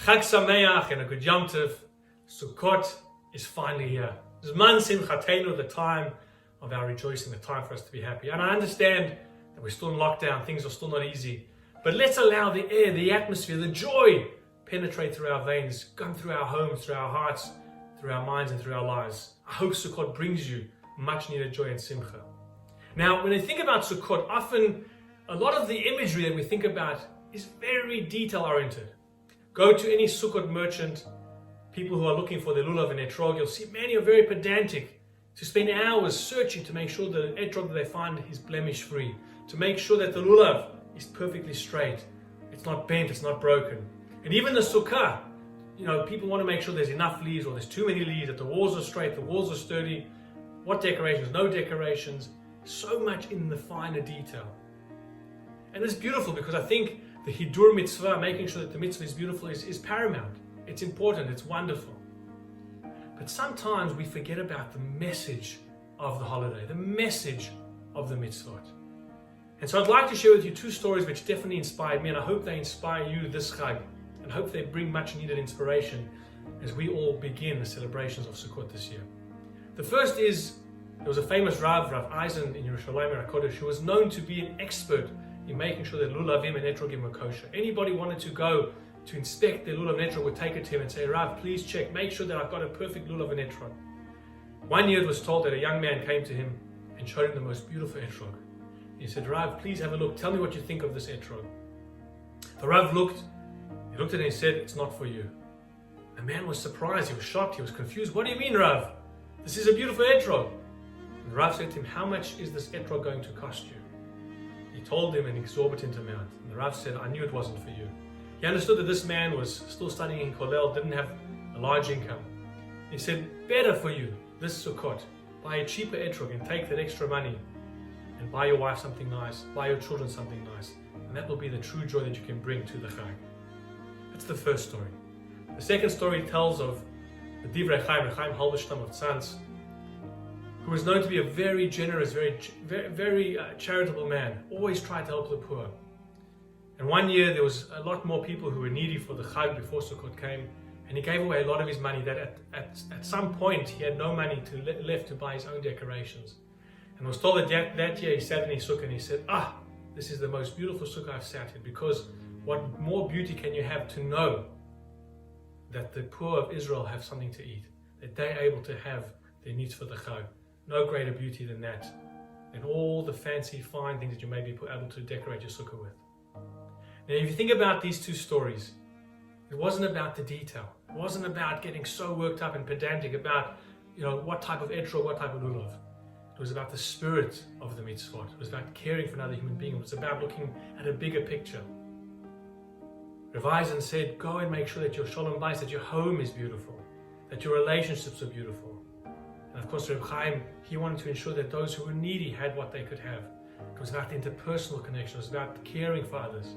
Chag Sameach and a good Yom Tov. Sukkot is finally here. Zman Simchatenu, the time of our rejoicing, the time for us to be happy. And I understand that we're still in lockdown, things are still not easy. But let's allow the air, the atmosphere, the joy penetrate through our veins, come through our homes, through our hearts, through our minds and through our lives. I hope Sukkot brings you much needed joy and Simcha. Now, when I think about Sukkot, often a lot of the imagery that we think about is very detail oriented. Go to any Sukkot merchant, people who are looking for their lulav and etrog, you'll see many are very pedantic, to spend hours searching to make sure the etrog that they find is blemish free, to make sure that the lulav is perfectly straight, it's not bent, it's not broken. And even the sukkah, people want to make sure there's enough leaves or there's too many leaves, that the walls are straight, the walls are sturdy, what decorations, no decorations, so much in the finer detail. And it's beautiful because I think the hidur mitzvah, making sure that the mitzvah is beautiful, is paramount. It's important, it's wonderful. But sometimes we forget about the message of the holiday, the message of the mitzvot. And so I'd like to share with you two stories which definitely inspired me, and I hope they inspire you this Chag, and hope they bring much needed inspiration as we all begin the celebrations of Sukkot this year. The first is, there was a famous Rav Eisen in Yerushalayim HaKodesh, who was known to be an expert in making sure that lulavim and etrogim were kosher. Anybody wanted to go to inspect their lulav and etrog would take it to him and say, Rav, please check, make sure that I've got a perfect lulav and etrog. One year it was told that a young man came to him and showed him the most beautiful etrog. He said, Rav, please have a look, tell me what you think of this etrog. The Rav looked at it and he said, it's not for you. The man was surprised, he was shocked, he was confused. What do you mean, Rav? This is a beautiful etrog. And the Rav said to him, how much is this etrog going to cost you? He told him an exorbitant amount. And the Rav said, I knew it wasn't for you. He understood that this man was still studying in Kollel, didn't have a large income. He said, better for you, this Sukkot, buy a cheaper etrog and take that extra money and buy your wife something nice, buy your children something nice. And that will be the true joy that you can bring to the Chag. That's the first story. The second story tells of the Divrei Chaim, Chaim Halberstam of Tzanz, who was known to be a very generous, very charitable man, always tried to help the poor. And one year there was a lot more people who were needy for the Chag before Sukkot came, and he gave away a lot of his money that at some point he had no money left to buy his own decorations. And was told that year he sat in his sukkah and he said, this is the most beautiful sukkah I've sat in, because what more beauty can you have to know that the poor of Israel have something to eat, that they're able to have their needs for the Chag. No greater beauty than that, than all the fancy, fine things that you may be able to decorate your sukkah with. Now, if you think about these two stories, it wasn't about the detail. It wasn't about getting so worked up and pedantic about, what type of etrog, what type of lulav. It was about the spirit of the mitzvot. It was about caring for another human being. It was about looking at a bigger picture. Rabbi said, go and make sure that your shalom bayis, that your home is beautiful, that your relationships are beautiful. And of course, Reb Chaim, he wanted to ensure that those who were needy had what they could have. It was about the interpersonal connection. It was about caring for others.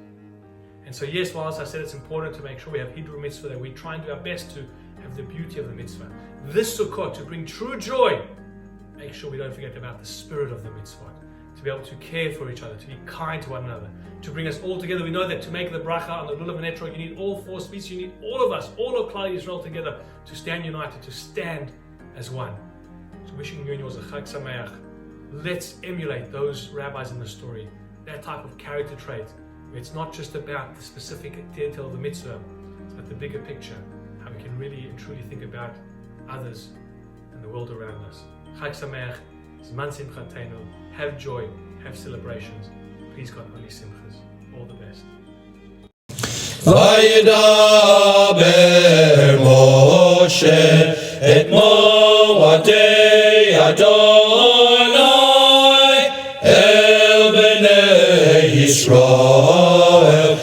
And so yes, whilst I said it's important to make sure we have Hidur mitzvah, that we try and do our best to have the beauty of the mitzvah. This Sukkot, to bring true joy, make sure we don't forget about the spirit of the mitzvah. To be able to care for each other, to be kind to one another, to bring us all together. We know that to make the bracha on the lulav and etrog, you need all four species, you need all of us, all of Klal Yisrael together to stand united, to stand as one. So wishing you and yours a Chag Sameach. Let's emulate those rabbis in the story, that type of character trait, where it's not just about the specific detail of the mitzvah, it's about the bigger picture, how we can really and truly think about others and the world around us. Chag Sameach, Zman Simchatenu, have joy, have celebrations. Please God, holy simchas. All the best. Vayedaber Moshe et moadei Adonai el bnei Yisrael,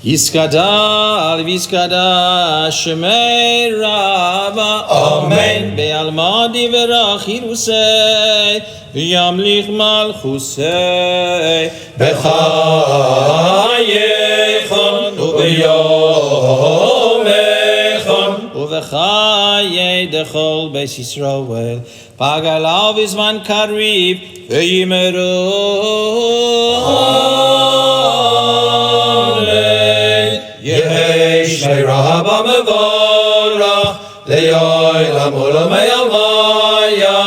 Yiskadal v'yiskada shemei Rava Amen Be'alma divera chirusei v'yamlich malchusei b'chayechon u'b'yomechon v'chaye dechol beis Yisrael. Pagalav bizman kariv v'yimeru. Amen. Yehi Shnei Rabba mevorach le'olam olamei almaya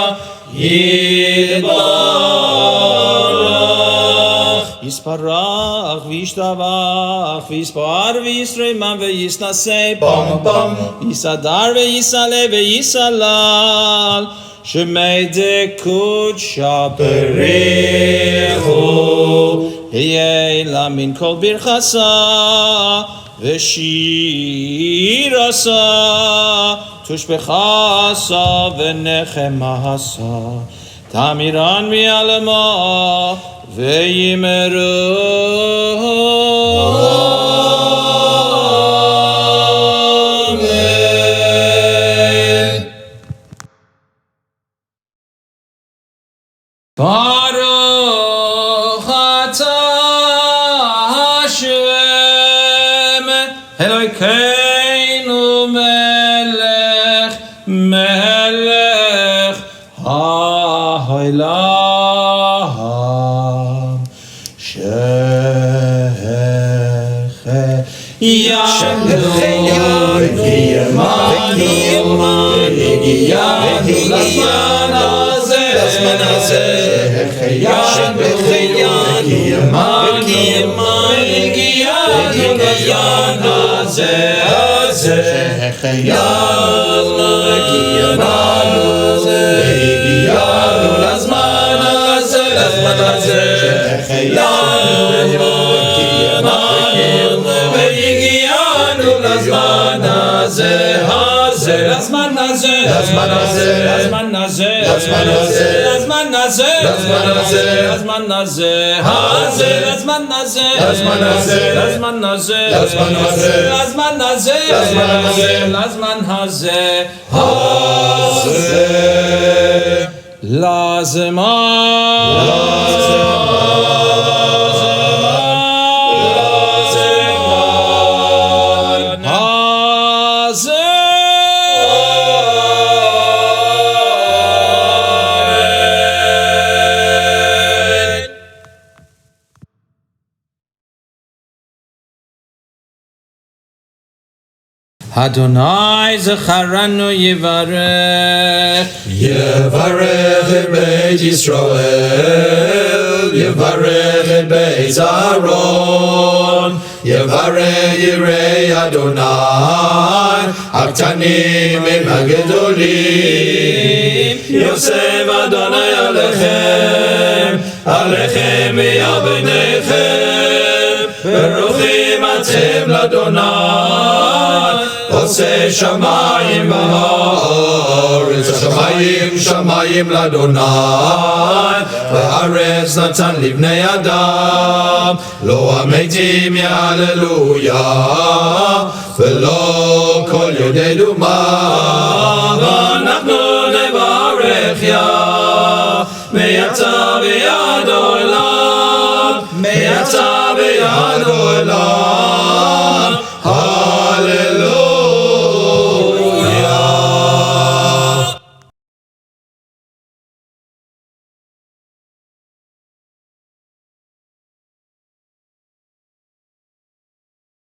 yitbarach. Yisparach v'yishtavach v'yispar v'yisreiman v'yisnasei bam bam yisadar v'yisale v'yisalal shemei dekudshah berichu Yeila min kol birchasa v'shirasa tushbechasa v'nechemasa tamiran mi'alema v'yimeru. Baruch atah Hashem Elokeinu melech melech ha'olam Adonai Zacharanu Yevarech Yevarech et Beit Yisrael Yevarech et Beit Aaron Yevarech Yirei Adonai Aktanim im Hagedolim Yosef Adonai Alechem Alechem v'yal b'nechem Beruchim atem l'Adonai Oseh shamayim v'haaretz Shamayim shamayim l'Adonai V'haaretz natan livnei adam Lo hametim ya'aleluya V'lo kol yodei duma V'anachnu nevarech ya Me'ata v'yad olam Me'ata v'yad olam